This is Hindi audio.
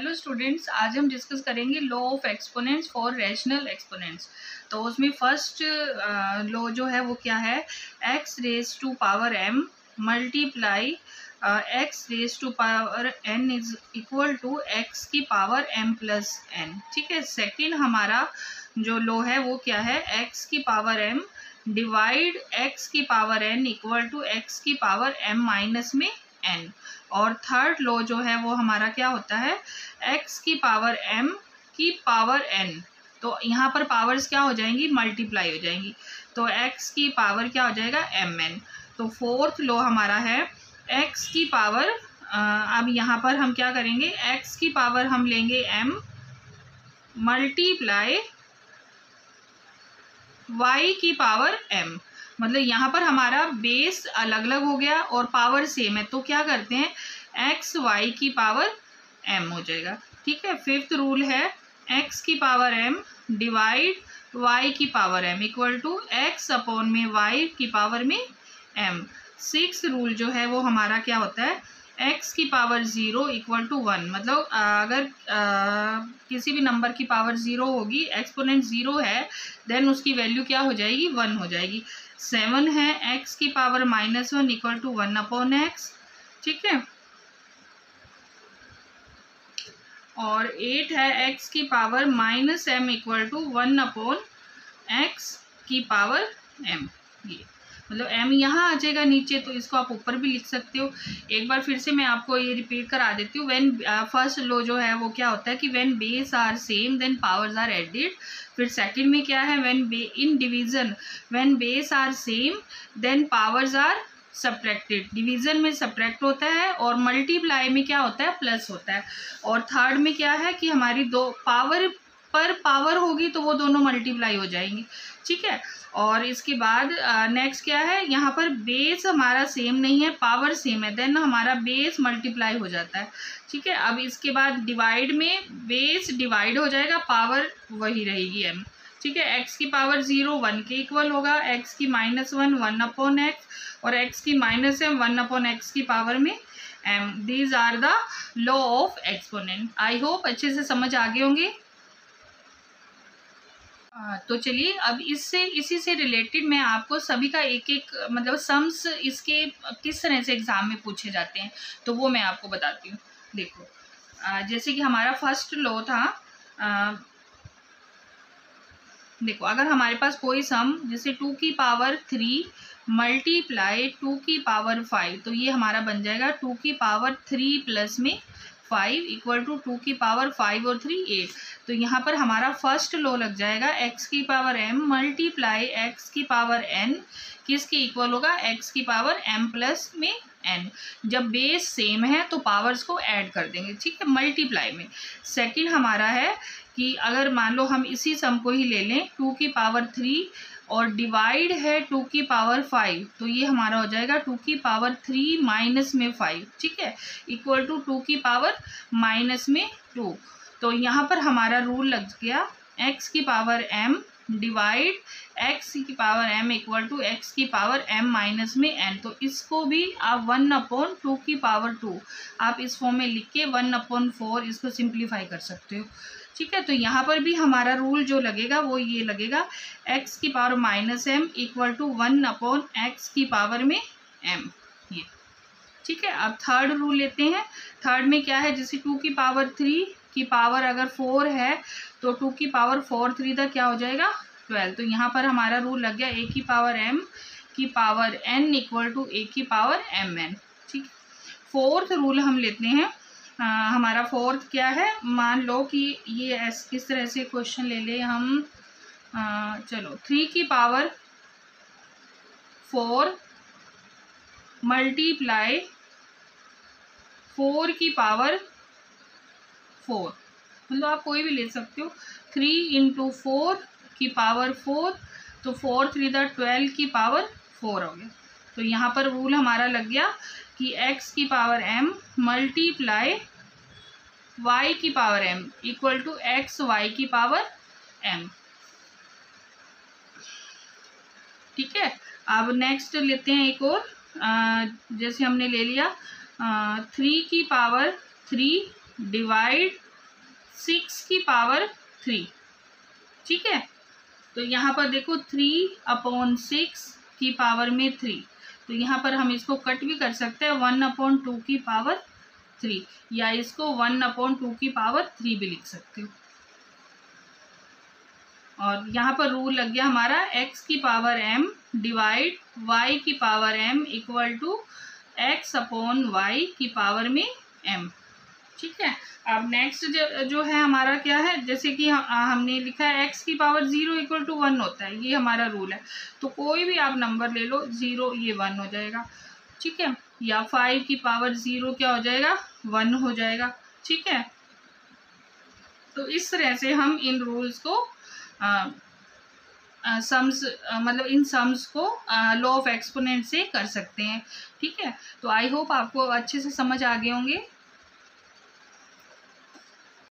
हेलो स्टूडेंट्स, आज हम डिस्कस करेंगे law of exponents for rational exponents. तो उसमें फर्स्ट लॉ जो है वो क्या है, x raise to power m multiply x raise to power n is equal to x की पावर एम प्लस एन। ठीक है, सेकेंड हमारा जो लॉ है वो क्या है, एक्स की पावर एम डिवाइड एक्स की power n equal to x की पावर एम माइनस में एन। और थर्ड लॉ जो है वो हमारा क्या होता है, एक्स की पावर एम की पावर एन। तो यहाँ पर पावर्स क्या हो जाएंगी, मल्टीप्लाई हो जाएंगी, तो एक्स की पावर क्या हो जाएगा, एम एन। तो फोर्थ लॉ हमारा है एक्स की पावर, अब यहाँ पर हम क्या करेंगे, एक्स की पावर हम लेंगे एम मल्टीप्लाई वाई की पावर एम। मतलब यहाँ पर हमारा बेस अलग अलग हो गया और पावर सेम है, तो क्या करते हैं, एक्स वाई की पावर एम हो जाएगा। ठीक है, फिफ्थ रूल है एक्स की पावर एम डिवाइड वाई की power m equal to x upon में वाई की पावर में एम। सिक्स रूल जो है वो हमारा क्या होता है, एक्स की power zero equal to one. मतलब अगर किसी भी नंबर की पावर ज़ीरो होगी, एक्सपोनेंट ज़ीरो है, देन उसकी वैल्यू क्या हो जाएगी, वन हो जाएगी। सेवन है एक्स की power minus one equal to one upon x. ठीक है, और एट है एक्स की power minus m equal to one upon x की पावर एम। ये मतलब एम यहाँ आ जाएगा नीचे, तो इसको आप ऊपर भी लिख सकते हो। एक बार फिर से मैं आपको ये रिपीट करा देती हूँ। व्हेन फर्स्ट लॉ जो है वो क्या होता है कि when base are same then powers are added. फिर सेकंड में क्या है, when in division when base are same then powers are subtracted. Division में सब्ट्रैक्ट होता है और मल्टीप्लाई में क्या होता है, प्लस होता है। और थर्ड में क्या है कि हमारी दो पावर पर पावर होगी तो वो दोनों मल्टीप्लाई हो जाएंगी। ठीक है, और इसके बाद नेक्स्ट क्या है, यहाँ पर बेस हमारा सेम नहीं है, पावर सेम है, देन हमारा बेस मल्टीप्लाई हो जाता है। ठीक है, अब इसके बाद डिवाइड में बेस डिवाइड हो जाएगा, पावर वही रहेगी एम। ठीक है, एक्स की पावर ज़ीरो वन के इक्वल होगा, एक्स की minus one one upon x, और एक्स की minus m one upon x की पावर में m. These are the law of exponent. I hope अच्छे से समझ आ गए होंगे। तो चलिए अब इसी से रिलेटेड मैं आपको सभी का एक एक मतलब सम्स इसके किस तरह से एग्जाम में पूछे जाते हैं तो वो मैं आपको बताती हूँ। देखो, जैसे कि हमारा फर्स्ट लॉ था, देखो अगर हमारे पास कोई सम जैसे टू की पावर थ्री मल्टीप्लाई टू की पावर फाइव, तो ये हमारा बन जाएगा टू की पावर थ्री प्लस में फाइव इक्वल टू टू की पावर फाइव और थ्री एट। तो यहाँ पर हमारा फर्स्ट लॉ लग जाएगा एक्स की पावर एम मल्टीप्लाई एक्स की पावर एन किसके इक्वल होगा, एक्स की पावर एम प्लस में एन। जब बेस सेम है तो पावर्स को ऐड कर देंगे। ठीक है, मल्टीप्लाई में। सेकंड हमारा है कि अगर मान लो हम इसी सम को ही ले लें, टू की पावर थ्री और डिवाइड है टू की पावर फाइव, तो ये हमारा हो जाएगा टू की पावर थ्री माइनस में फाइव। ठीक है, इक्वल टू टू की पावर माइनस में टू। तो यहाँ पर हमारा रूल लग गया एक्स की पावर एम डिवाइड एक्स की power m equal to x की पावर एम माइनस में एन। तो इसको भी आप वन अपॉन टू की पावर टू आप इस फॉर्म में लिख के वन अपॉन फोर इसको सिंप्लीफाई कर सकते हो। ठीक है, तो यहाँ पर भी हमारा रूल जो लगेगा वो ये लगेगा एक्स की power minus m equal to one upon x की पावर में एम। ये ठीक है, अब थर्ड रूल लेते हैं। थर्ड में क्या है, जैसे टू की पावर थ्री की पावर अगर फोर है तो टू की पावर फोर थ्री तक क्या हो जाएगा, 12। तो यहाँ पर हमारा रूल लग गया ए की पावर एम की पावर एन इक्वल टू ए की पावर एम एन। ठीक, फोर्थ रूल हम लेते हैं। हमारा फोर्थ क्या है, मान लो कि ये इस तरह से क्वेश्चन ले ले हम। चलो, थ्री की पावर फोर मल्टीप्लाई फोर की पावर फोर, मतलब आप कोई भी ले सकते हो। थ्री इंटू फोर की पावर फोर, तो फोर थ्री द 12 की पावर फोर हो गया। तो यहाँ पर रूल हमारा लग गया कि एक्स की पावर एम मल्टीप्लाई वाई की power m equal to x y की पावर एम। ठीक है, अब नेक्स्ट लेते हैं एक और। जैसे हमने ले लिया थ्री की पावर थ्री डिवाइड 6 की पावर 3। ठीक है, तो यहाँ पर देखो 3/6 की पावर में 3, तो यहाँ पर हम इसको कट भी कर सकते हैं 1/2 की पावर 3, या इसको 1/2 की पावर 3 भी लिख सकते हो। और यहाँ पर रूल लग गया हमारा x की पावर m डिवाइड y की power m equal to x/y की पावर में m। ठीक है, अब नेक्स्ट जो है हमारा क्या है, जैसे कि हमने लिखा है x की पावर 0 इक्वल टू 1 होता है, ये हमारा रूल है। तो कोई भी आप नंबर ले लो, 0 ये 1 हो जाएगा। ठीक है, या 5 की पावर 0 क्या हो जाएगा, 1 हो जाएगा। ठीक है, तो इस तरह से हम इन रूल्स को सम्स मतलब इन सम्स को लॉ ऑफ एक्सपोनेंट से कर सकते हैं। ठीक है, तो आई होप आपको अच्छे से समझ आ गए होंगे।